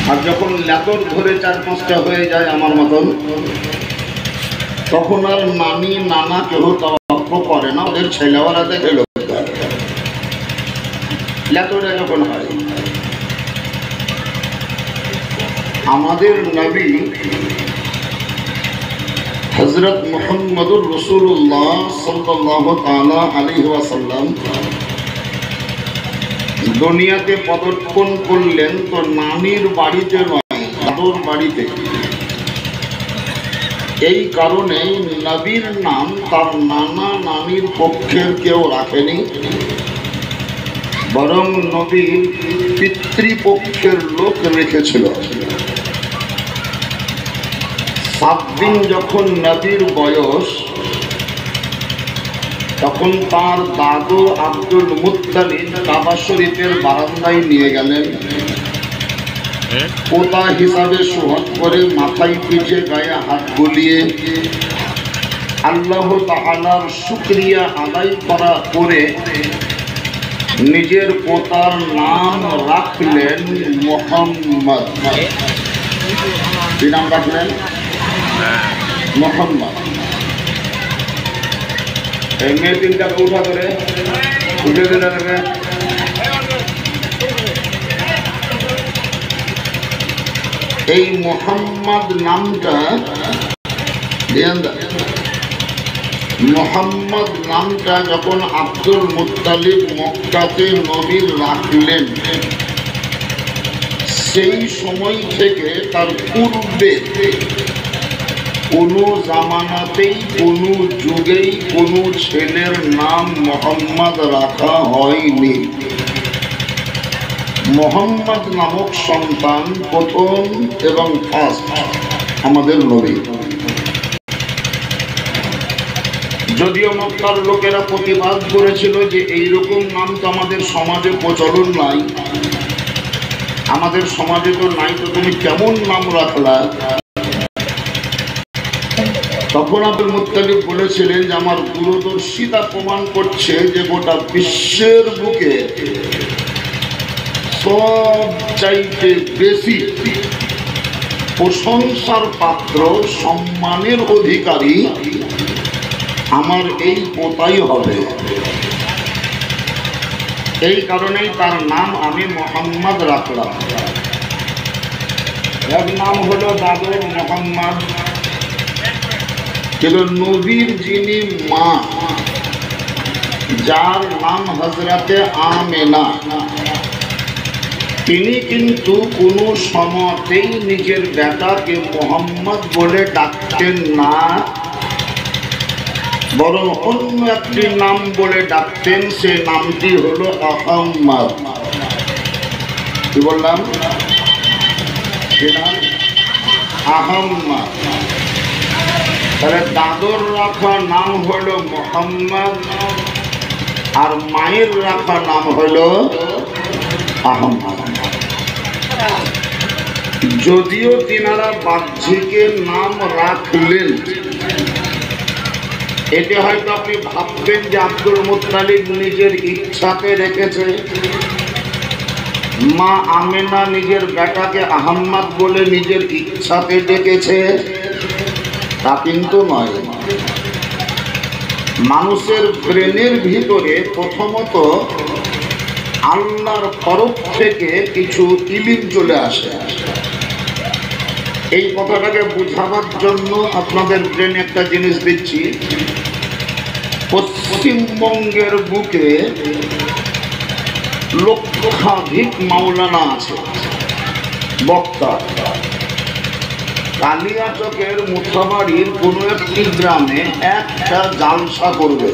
আর যখন লেতর ধরে 4-5টা হয়ে যায় আমার মতন, তখন আর নানি নানা কেউ তওয়াক্কুফ করে না, ওদের ছেলেওয়ালা দেখে লোক লেতরে যখন হয়। আমাদের নবী হযরত মুহাম্মদুর রাসূলুল্লাহ সাল্লাল্লাহু তাআলা আলাইহি ওয়াসাল্লাম দুনিয়াতে পদার্পণ করলেন তো নানির বাড়িতে নয়, দাদুর বাড়িতে। এই কারণে নবীর নাম তার নানা নানির পক্ষের কেউ রাখেনি, বরং নবীর পিতৃপক্ষের লোক রেখেছিল। 7 দিন যখন নবীর বয়স, তখন তার দাদু আব্দুল মুত্তালিব কাবা শরীফের বারান্দায় নিয়ে গেলেন। পোতা হিসাবে সুহাগ করে মাথায় পিঠে গায়ে হাত বুলিয়ে আল্লাহ তাআলার শুকরিয়া আদায় করা করে নিজের পোতার নাম রাখলেন মুহাম্মদ। কি নাম রাখলেন? মুহাম্মদ। এই মেয়ে 3টাকে উঠা করে উঠে দিলে এই মুহাম্মদ নামটা, মুহাম্মদ নামটা যখন আব্দুল মুত্তালিব মক্কাতে নবীর রাখলেন, সেই সময় থেকে তার পূর্বে কোনো জামানাতেই কোনো যুগেই কোনো ছেলের নাম মুহাম্মদ রাখা হয়নি। মুহাম্মদ নামক সন্তান প্রথম এবং ফার্স্ট আমাদের নবী। যদিও মক্কার লোকেরা প্রতিবাদ করেছিল যে এইরকম নাম তো আমাদের সমাজে প্রচলন নাই, আমাদের সমাজে তো নাই, তো তুমি কেমন নাম রাখলা? তখন আব্দুল মুত্তালিব বলেছিলেন যে আমার দূরদর্শিতা প্রমাণ করছে যে গোটা বিশ্বের বুকে সবচাইতে বেশি প্রশংসার পাত্র, সম্মানের অধিকারী আমার এই পোতাই হবে। এই কারণেই তার নাম আমি মুহাম্মদ রাখলাম। এর নাম হলো দাদুর মুহাম্মদ। কিন্তু নবীর যিনি মা, যার নাম হযরতে আমেনা, তিনি কিন্তু কোনো সময়তেই নিজের বেটাকে মুহাম্মদ বলে ডাকতেন না, বরং অন্য একটি নাম বলে ডাকতেন। সে নামটি হলো আহম্মদ। কি বললাম? আহম্মদ। তাহলে দাদুর রাখা নাম হলো মুহাম্মদ, আর মায়ের রাখা নাম হলো আহম্মদ। যদিও তিনারা বাহ্যিকের নাম রাখলেন, এতে হয়তো আপনি ভাববেন যে আব্দুল মুত্তালিব নিজের ইচ্ছাতে রেখেছে, মা আমেনা নিজের বেটাকে আহম্মদ বলে নিজের ইচ্ছাতে ডেকেছে, তা কিন্তু নয়। মানুষের ব্রেনের ভিতরে প্রথমত আল্লাহর তরফ থেকে কিছু ইলিম চলে আসে। এই কথাটাকে বোঝাবার জন্য আপনাদের ব্রেনে একটা জিনিস দিচ্ছি। পশ্চিমবঙ্গের বুকে লক্ষাধিক মাওলানা আছে, বক্তা। কালিয়াচকের মুথাবাড়ির কোনো একটি গ্রামে একটা জালসা করবে,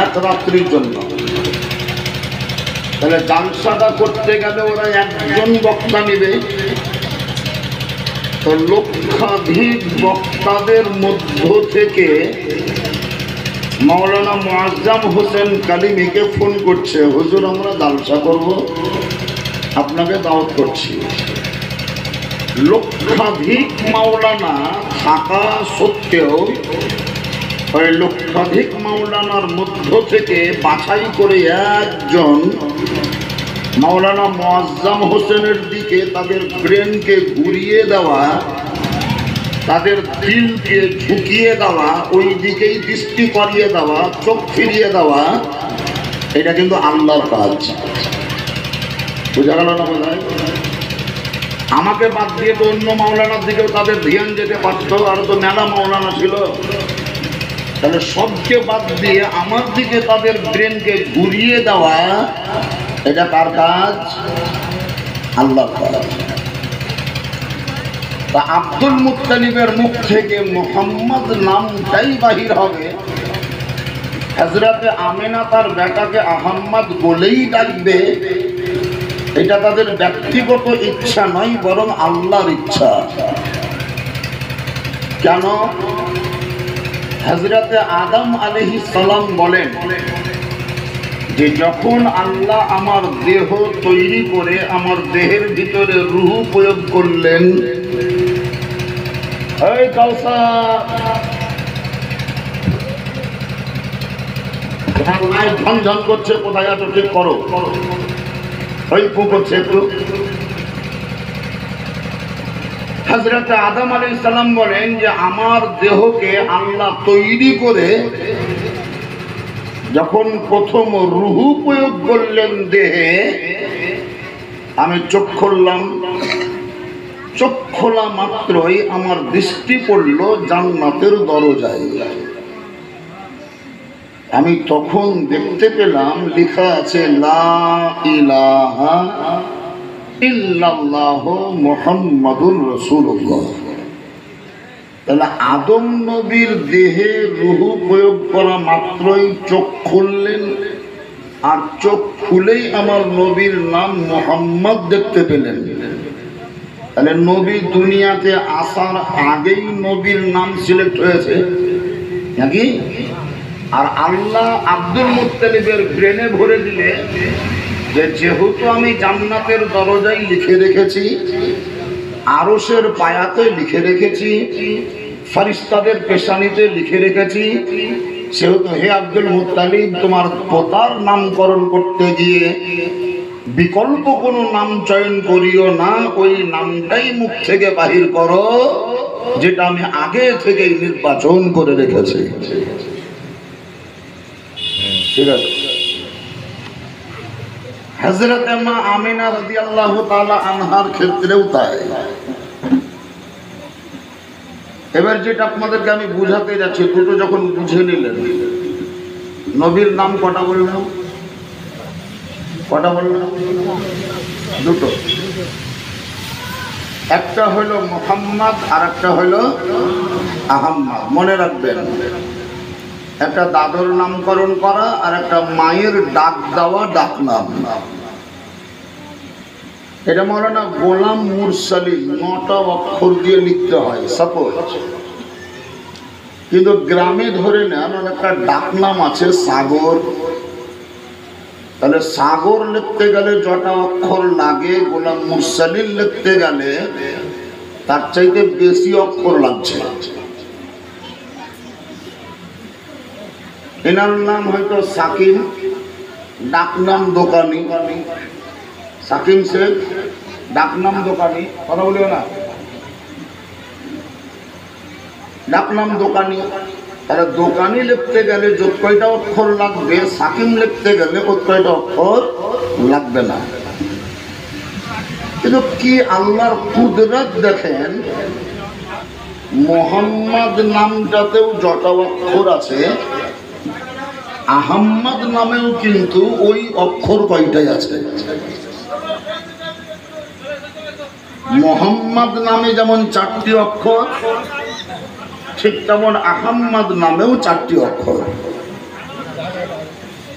এক রাত্রির জন্য। তাহলে জালসাটা করতে গেলে ওরা একজন বক্তা নেবে, তো লক্ষাধিক বক্তাদের মধ্য থেকে মাওলানা মুআজ্জম হোসেন কালিমিকে ফোন করছে, হুজুর আমরা জালসা করব, আপনাকে দাওয়াত করছি। লক্ষাধিক মাওলানা থাকা সত্ত্বেও ওই লক্ষাধিক মাওলানার মধ্য থেকে বাছাই করে একজন মাওলানা মুআজ্জম হোসেনের দিকে তাদের ব্রেনকে ঘুরিয়ে দেওয়া, তাদের দিলকে ঝুঁকিয়ে দেওয়া, ওই দিকেই দৃষ্টি করিয়ে দেওয়া, চোখ ফিরিয়ে দেওয়া, এটা কিন্তু আল্লাহর কাজ। বোঝা গেল না? বোঝায় আমাকে বাদ দিয়ে তো অন্য মাওলানার দিকেও তাদের ধ্যান যেতে পারতো, আর তো মেলা মাওলানা ছিল। তাহলে সবকে বাদ দিয়ে আমার দিকে তাদের ব্রেনকে ঘুরিয়ে দেওয়া, এটা কার কাজ? আল্লাহর কাজ। তা আব্দুল মুত্তালিবের মুখ থেকে মুহাম্মদ নামটাই বাহির হবে, হযরতে আমেনা তার বেটাকে আহম্মদ বলেই ডাকবে, এটা তাদের ব্যক্তিগত ইচ্ছা নয়, বরং আল্লাহর ইচ্ছা। কেন? হযরতে আদম আলাইহিস সালাম বলেন যে যখন আল্লাহ আমার দেহ তৈরি করে আমার দেহের ভিতরে রূহ প্রয়োগ করলেন, এই কাউসার ঝনঝন করছে, কোথায় আছো ঠিক করো, ওই করছে একটু। হযরতে আদম আলাইহিস সালাম বলেন যে আমার দেহকে আল্লাহ তৈরি করে যখন প্রথম রূহ প্রয়োগ করলেন দেহে, আমি চোখ খুললাম। চোখ খোলা মাত্রই আমার দৃষ্টি পড়ল জান্নাতের দরজায়। আমি তখন দেখতে পেলাম লেখা আছে লা ইলাহা ইল্লাল্লাহ মুহাম্মাদুর রাসূলুল্লাহ। তাহলে আদম নবীর দেহে রূহ প্রয়োগ করা মাত্রই চোখ খুললেন, আর চোখ খুলেই আমার নবীর নাম মুহাম্মদ দেখতে পেলেন। তাহলে নবী দুনিয়াতে আসার আগেই নবীর নাম সিলেক্ট হয়েছে নাকি? আর আল্লাহ আব্দুল মুত্তালিবের ব্রেনে ভরে দিলে যে যেহেতু আমি জান্নাতের দরজায় লিখে রেখেছি, আরশের পায়াতে লিখে রেখেছি, ফেরেশতাদের পেশানিতে লিখে রেখেছি, সেহেতু হে আব্দুল মুত্তালিব, তোমার পোতার নামকরণ করতে গিয়ে বিকল্প কোনো নাম চয়ন করিও না, ওই নামটাই মুখ থেকে বাহির করো যেটা আমি আগে থেকেই নির্বাচন করে রেখেছি। ঠিক আছে? হযরতে মা আমিনা রাদিয়াল্লাহু তাআলা আনহার ক্ষেত্রেও তাই। এবার যেটা আপনাদেরকে আমি বুঝাতে যাচ্ছি, দুটো যখন বুঝে নিলেন, নবীর নাম কটা বললাম? কটা বললাম? দুটো। একটা হলো মুহাম্মদ আর একটা হলো আহম্মদ। মনে রাখবেন, একটা দাদর নামকরণ করা আর একটা মায়ের ডাক দেওয়া ডাক নাম। এটা মাওলানা গোলাম মুরসালিন 9টা অক্ষর দিয়ে লিখতে হয় সাপোজ, কিন্তু গ্রামে ধরে নেন একটা ডাক নাম আছে সাগর। তাহলে সাগর লিখতে গেলে যটা অক্ষর লাগে, গোলাম মুরসালিন লিখতে গেলে তার চাইতে বেশি অক্ষর লাগছে। এনার নাম হয়তো সাকিম, ডাক নাম দোকানি। সাকিম শেখ, ডাক নাম দোকানি। কথা বলিও না, ডাক নাম দোকানি। তাহলে দোকানি লিখতে গেলে যত কয়টা অক্ষর লাগবে, সাকিম লিখতে গেলে অত কয়টা অক্ষর লাগবে না। কিন্তু কি আল্লাহর কুদরত দেখেন, মুহাম্মদ নামটাতেও যটা অক্ষর আছে, আহম্মদ নামেও কিন্তু ওই অক্ষর কয়টাই আছে। মুহাম্মদ নামে যেমন 4টি অক্ষর, ঠিক তেমন আহম্মদ নামেও 4টি অক্ষর।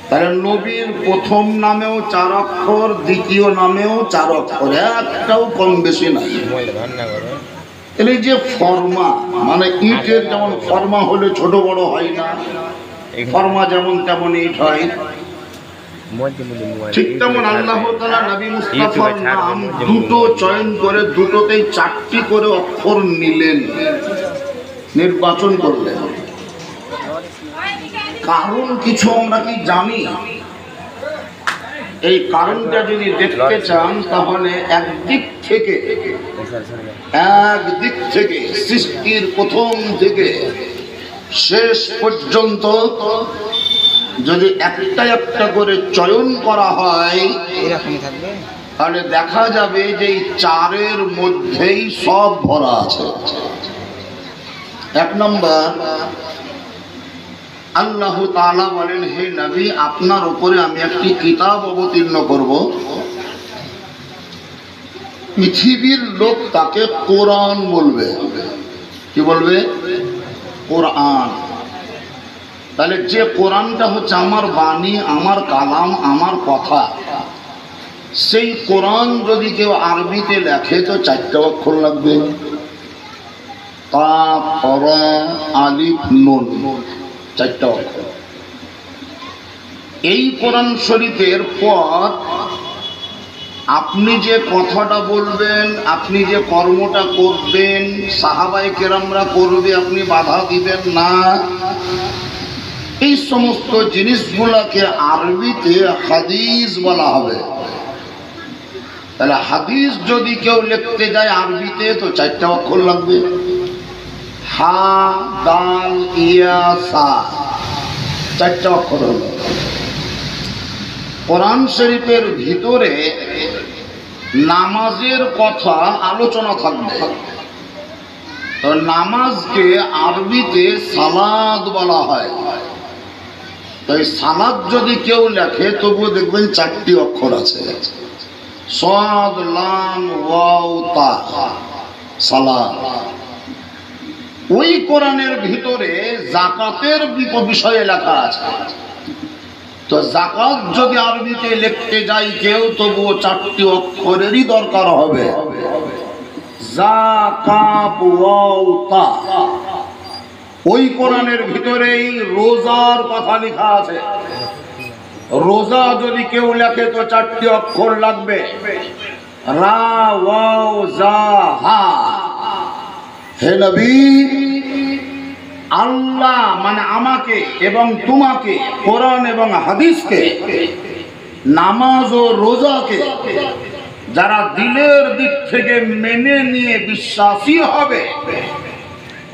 তাহলে নবীর প্রথম নামেও 4 অক্ষর, দ্বিতীয় নামেও 4 অক্ষর, একটাও কম বেশি নাই। এই যে ফর্মা, মানে ইটের যেমন ফর্মা হলে ছোট বড় হয় না, ফর্মা যেমন তেমন ইট হয়, ঠিক তেমন আল্লাহ তাআলা নবী মুস্তাফার নাম দুটো চয়ন করে দুটোতেই 4টি করে অক্ষর নিলেন, নির্বাচন করলেন। কারণ কিছু আমরা কি জানি? এই কারণটা যদি দেখতে চান তাহলে একদিক থেকে সৃষ্টির প্রথম থেকে শেষ পর্যন্ত যদি একটা একটা করে চয়ন করা হয় তাহলে দেখা যাবে যে এই চারের মধ্যেই সব ভরা আছে। এক নম্বর, আল্লাহ তাআলা বলেন, হে নবী, আপনার উপরে আমি একটি কিতাব অবতীর্ণ করব, পৃথিবীর লোক তাকে কোরআন বলবে। কি বলবে? কোরআন। তাহলে যে কোরআনটা হচ্ছে আমার বাণী, আমার কালাম, আমার কথা, সেই কোরআন যদি কেউ আরবিতে লেখে তো 4টা অক্ষর লাগবে, কাফ রা আলিফ নুন, 4টা অক্ষর। এই কোরআন শরীফের পর আপনি যে কথাটা বলবেন, আপনি যে কর্মটা করবেন, সাহাবায়ে কেরামরা করবে, আপনি বাধা দিবেন না, এই সমস্ত জিনিসগুলোকে আরবিতে হাদিস বলা হবে। তাহলে হাদিস যদি কেউ লিখতে যায় আরবিতে তো 4টা অক্ষর লাগবে, হা দাল ইয়া সা, 4টা অক্ষর হলো। কোরআন শরীফের ভিতরে নামাজের কথা আলোচনা থাকবে। তো নামাজকে আরবিতে সালাত বলা হয়। তাই সালাত যদি কেউ লেখে তবুও দেখবেন 4টি অক্ষর আছে, সাদ লাম ওয়াও তা, সালাত। ওই কোরআনের ভিতরে যাকাতের বিষয়ে লেখা আছে। তো যাকাত যদি আরবিতে লিখতে যাই কেউ তবুও 4টি অক্ষরেরই দরকার হবে, যাকাত ওয়াও তা। ওই কোরআনের ভিতরেই রোজার কথা লেখা আছে। রোজা যদি কেউ লেখে তো 4টি অক্ষর লাগবে, রা ওয়াও জা হা। হে নবী, আল্লাহ মানে আমাকে এবং তোমাকে, কোরআন এবং হাদিসকে, নামাজ ও রোজাকে যারা দিলের দিক থেকে মেনে নিয়ে বিশ্বাসী হবে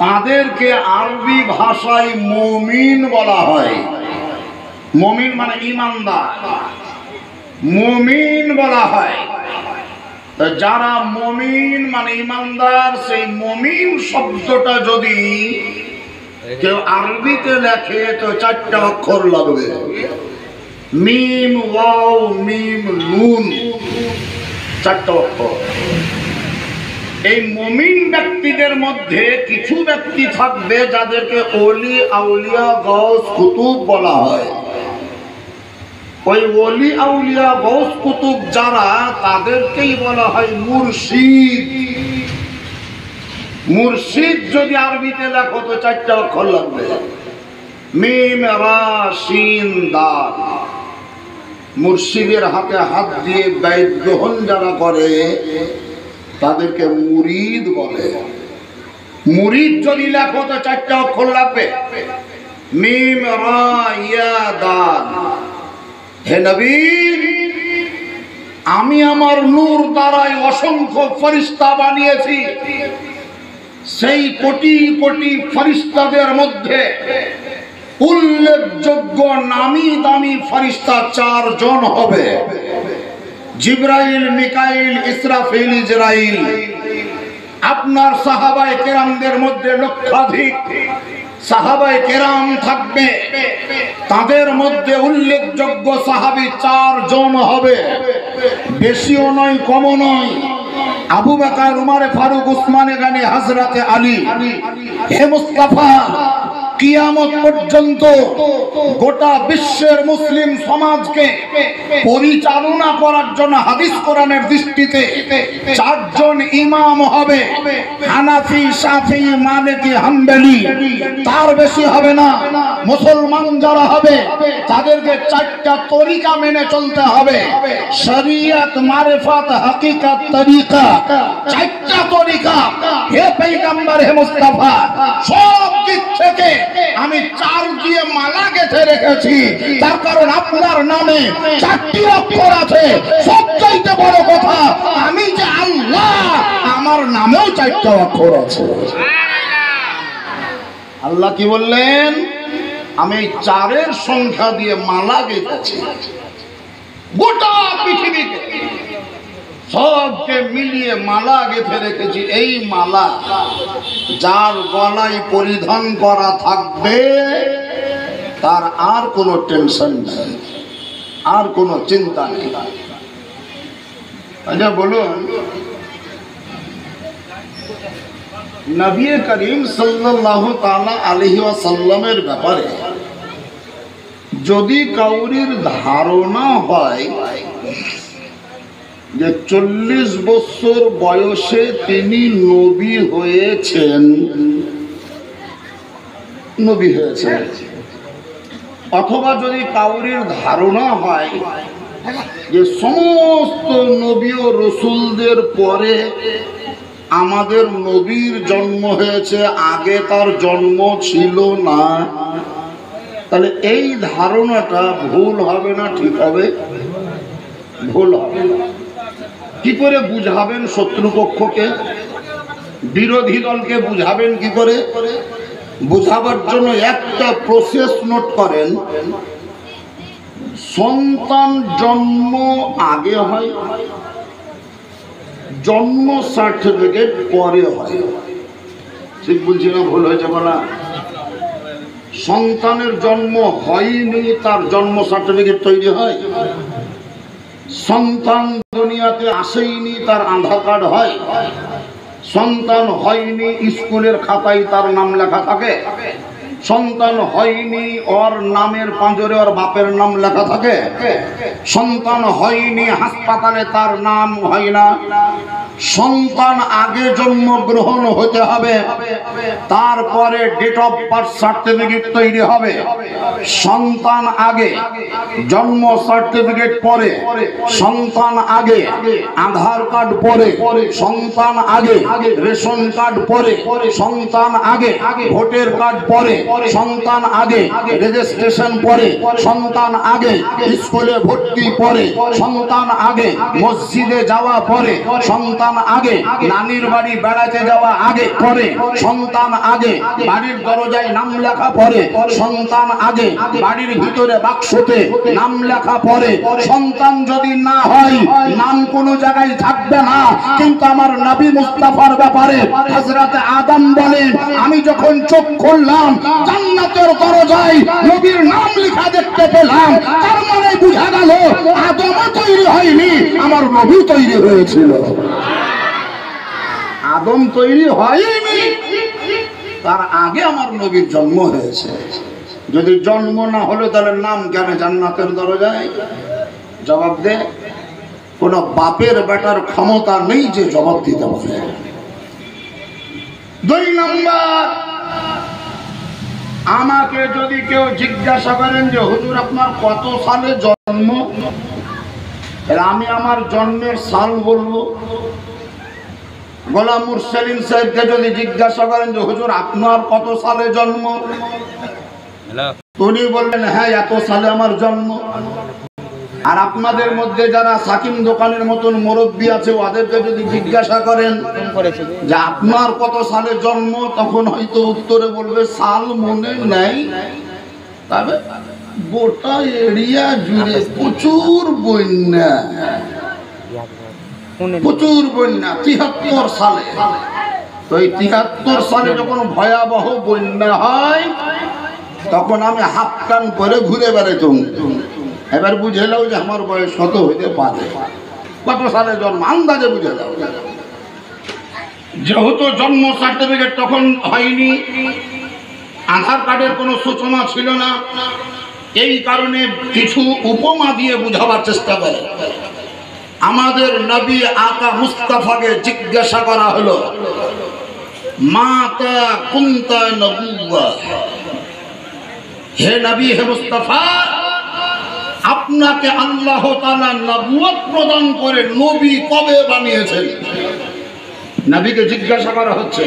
তাদেরকে আরবি ভাষায় মুমিন বলা হয়। মুমিন মানে ঈমানদার, মুমিন বলা হয়। যারা মুমিন মানে ঈমানদার, সেই মুমিন শব্দটা যদি কেউ আরবিতে লেখে তো 4টা অক্ষর লাগবে, মিম ওয়াও মিম নুন, 4টা অক্ষর। এই মুমিন ব্যক্তিদের মধ্যে কিছু ব্যক্তি থাকবে যাদেরকে ওলি আউলিয়া গৌস কুতুব বলা হয়। ওই ওলি আউলিয়া গৌস কুতুব যারা, তাদেরকেই বলা হয় মুর্শিদ। মুর্শিদ যদি আরবিতে লেখো তো 4টা অক্ষর লাগবে, মিম রা শিন দাল। মুর্শিদের হাতে হাত দিয়ে বাইত গ্রহণ যারা করে তাদেরকে মুরিদ বলে। মুরিদ যদি লেখো তো 4টা অক্ষর লাগবে, মিম রা ইয়া দাল। হে নবী, আমি আমার নূর দ্বারাই অসংখ্য ফেরেশতা বানিয়েছি। সেই কোটি কোটি ফেরেশতাদের মধ্যে উল্লেখযোগ্য নামি দামি ফেরেশতা 4 জন হবে, জিবরাইল, মিকাইল, ইসরাফিল, ইজরাইল। আপনার সাহাবায়ে কেরামদের মধ্যে লক্ষাধিক সাহাবায়ে কেরাম থাকবে, তাদের মধ্যে উল্লেখযোগ্য সাহাবী 4 জন হবে, বেশিও নয় কমও নয়। আবু বকর, উমর ফারুক, উসমান গনি, হযরতে আলী। হে মুস্তাফা, কিয়ামত পর্যন্ত গোটা বিশ্বের মুসলিম সমাজকে পরিচালনা করার জন্য হাদিস কোরআনের দৃষ্টিতে 4 জন ইমাম হবে, হানাফি, শাফি, মালিকি, হাম্বলি। তার বেশি হবে না। মুসলমান যারা হবে তাদেরকে 4টা তরিকা মেনে চলতে হবে, শরীয়ত, মারিফাত, হাকিকত, তরিকা। 4টা তরিকা। হে পয়গম্বর, হে মুস্তাফা, সব দিক থেকে আমি 4 দিয়ে মালা গেঁথে রেখেছি, তার কারণ আপনার নামে 4টি অক্ষর আছে। সবচাইতে বড় কথা, আমি যে আল্লাহ, আমার নামেও 4টা অক্ষর আছে। আল্লাহ কি বললেন? আমি 4-এর সংখ্যা দিয়ে মালা গেঁথেছি। গোটা পৃথিবীতে সবকে মিলিয়ে মালা গেঁথে রেখেছি। এই মালা যার গলায় পরিধান করা থাকবে তার আর কোনো টেনশন নেই, আর কোনো চিন্তা নেই। আচ্ছা বলুন, নবী করিম সাল্লাল্লাহু তাআলা আলাইহি ওয়াসাল্লামের ব্যাপারে যদি কাউরির ধারণা হয় যে 40 বছর বয়সে তিনি নবী হয়েছেন, অথবা যদি কাউরির ধারণা হয় যে সমস্ত নবী ও রসুলদের পরে আমাদের নবীর জন্ম হয়েছে, আগে তার জন্ম ছিল না, তাহলে এই ধারণাটা ভুল হবে না ঠিক হবে? ভুল হবে। কি করে বুঝাবেন শত্রুপক্ষকে, বিরোধী দলকে বুঝাবেন কি করে? বুঝাবার জন্য একটা প্রসেস নোট করেন। সন্তান জন্ম আগে হয়, জন্ম সার্টিফিকেট পরে হয়। ঠিক বলছি না? ভুল হয়েছে বলা? সন্তানের জন্ম হয়নি, তার জন্ম সার্টিফিকেট তৈরি হয়। সন্তান দুনিয়াতে আসেইনি, তার আধার কার্ড হয়। সন্তান হয়নি, স্কুলের খাতায় তার নাম লেখা থাকে। সন্তান হয়নি, ওর নামের পাঁজরে ওর বাপের নাম লেখা থাকে। সন্তান হয়নি, হাসপাতালে তার নাম হয় না। সন্তান আগে জন্মগ্রহণ হতে হবে, তারপরে ডেট অফ বার্থ সার্টিফিকেট তৈরি হবে। সন্তান আগে, জন্ম সার্টিফিকেট পরে। সন্তান আগে, আধার কার্ড পরে। সন্তান আগে, রেশন কার্ড পরে। সন্তান আগে, ভোটার কার্ড পরে। সন্তান আগে, রেজিস্ট্রেশন পরে। সন্তান আগে, স্কুলে ভর্তি পরে। সন্তান আগে, মসজিদে যাওয়া পরে। সন্তান আগে, নানির বাড়ি বেড়াতে যাওয়া আগে পরে। সন্তান আগে, বাড়ির দরজায় নাম লেখা পরে। সন্তান আগে, বাড়ির ভিতরে বাক্সতে নাম লেখা পরে। সন্তান যদি না হয়, নাম কোনো জায়গায় থাকবে না। কিন্তু আমার নবী মুস্তাফার ব্যাপারে হযরত আদম বলেন, আমি যখন চোখ খুললাম জান্নাতের দরজায় নবীর নাম লেখা দেখতে পেলাম। তার মানে বুঝা গেল আদম তৈরি হয়নি, আমার নবী তৈরি হয়েছিল। আদম তৈরি হয়নি, তার আগে আমার নবীর জন্ম হয়েছে। যদি জন্ম না হলো তাহলে নাম কেন জান্নাতের দরজায়? জবাব দে। কোন বাপের বেটার ক্ষমতা নেই যে জবাব দিতে পারে। 2 নম্বর, আমাকে যদি কেউ জিজ্ঞাসা করেন যে হুজুর আপনার কত সালে জন্ম, আমি আমার জন্মের সাল বলবো। গোলাম মুরসালিন সাহেবকে যদি জিজ্ঞাসা করেন যে হুজুর আপনার কত সালে জন্ম, উনি বললেন হ্যাঁ এত সালে আমার জন্ম। আর আপনাদের মধ্যে যারা সাকিম দোকানের মতন মুরব্বী আছে, ওদেরকে যদি জিজ্ঞাসা করেন যে আপনার কত সালে জন্ম, তখন হয়তো উত্তরে বলবে সাল মনে নেই, তবে গোটা এরিয়া জুড়ে প্রচুর বন্যা, প্রচুর বন্যা। 73 সালে, তো এই 73 সালে যখন ভয়াবহ বন্যা হয়, তখন আমি হাফ কান করে ঘুরে বেড়াইতাম। এবার বুঝে নাও যে আমার বয়স কত হইতে পারে, কত সালে জন্ম, আন্দাজে বুঝে যাও। যেহেতু জন্ম সার্টিফিকেট তখন হয়নি, আধার কার্ডের কোনো সূচনা ছিল না, এই কারণে কিছু উপমা দিয়ে বুঝাবার চেষ্টা করে। আমাদের নবী আকা মুস্তাফাকে জিজ্ঞাসা করা হলো, মাতা কুনতা নবুওয়া, হে নবী, হে মুস্তাফা, আপনাকে আল্লাহ তাআলা নবুয়ত প্রদান করে নবী কবে বানিয়েছেন? নবীকে জিজ্ঞাসা করা হচ্ছে।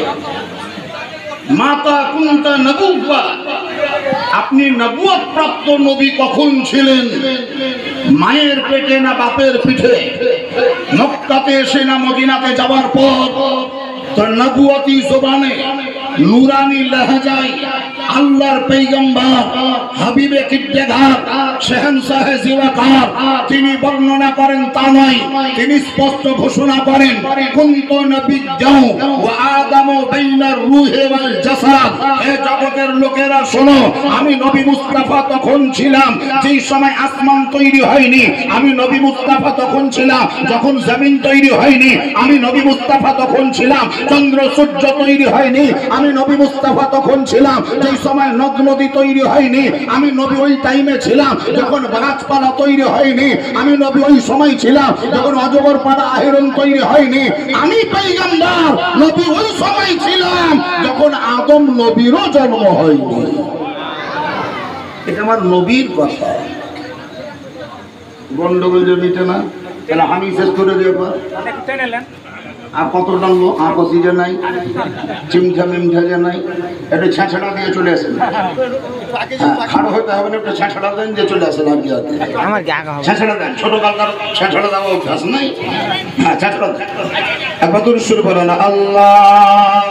মাতা কুনতা নবুওয়া, আপনি নবুয়ত প্রাপ্ত নবী কখন ছিলেন? মায়ের পেটে না বাপের পিঠে? মক্কাতে এসে না মদিনাতে যাওয়ার পর? তো নবুয়তি জবানে নুরানি লহজায় আল্লাহর পয়গম্বর হাবিবে কিবরিয়াত শাহনশাহ জিওয়াকার তিনি বর্ণনা করেন তা নয়, তিনি স্পষ্ট ঘোষণা করেন কুনতু নবিয়্যাও ওয়া আদামু বাইনার রূহি ওয়াল জাসাদ। হে জগতের লোকেরা শোনো, আমি নবী মুস্তাফা তখন ছিলাম যেই সময় আসমান তৈরি হয়নি। আমি নবী মুস্তাফা তখন ছিলাম যখন জমিন তৈরি হয়নি। আমি নবী মুস্তাফা তখন ছিলাম চন্দ্র সূর্য তৈরি হয়নি। আমি নবী মুস্তাফা তখন ছিলাম যেই সময় নদ নদী তৈরি হয়নি। আমি নবী ওই টাইমে ছিলাম যখন গাছপালা তৈরি হয়নি। আমি নবী ওই সময় ছিলাম যখন অজগর পাড়া আহিরন তৈরি হয়নি। আমি পয়গম্বর নবী ওই সময় ছিলাম যখন আদম নবীরও জন্ম হয়নি। এটা আমার নবীর কথা। গন্ডগোল যে মিটে না, তাহলে আমি শেষ করে দেব। আর কত টানবো? আপসি যে নাই, চিমঠা মিমঠা যে নাই, একটু ছেঁচড়া দিয়ে চলে আসেন। খাড়ো হইতে হবে না, একটু ছেঁচড়া দেন যে চলে আসেন। আর কি আছে ছেঁচড়া দেন, ছোট কালকার ছেঁচড়া দেওয়া অভ্যাস নাই। হ্যাঁ ছেঁচড়া দেন। একবার শুরু করো না আল্লাহ।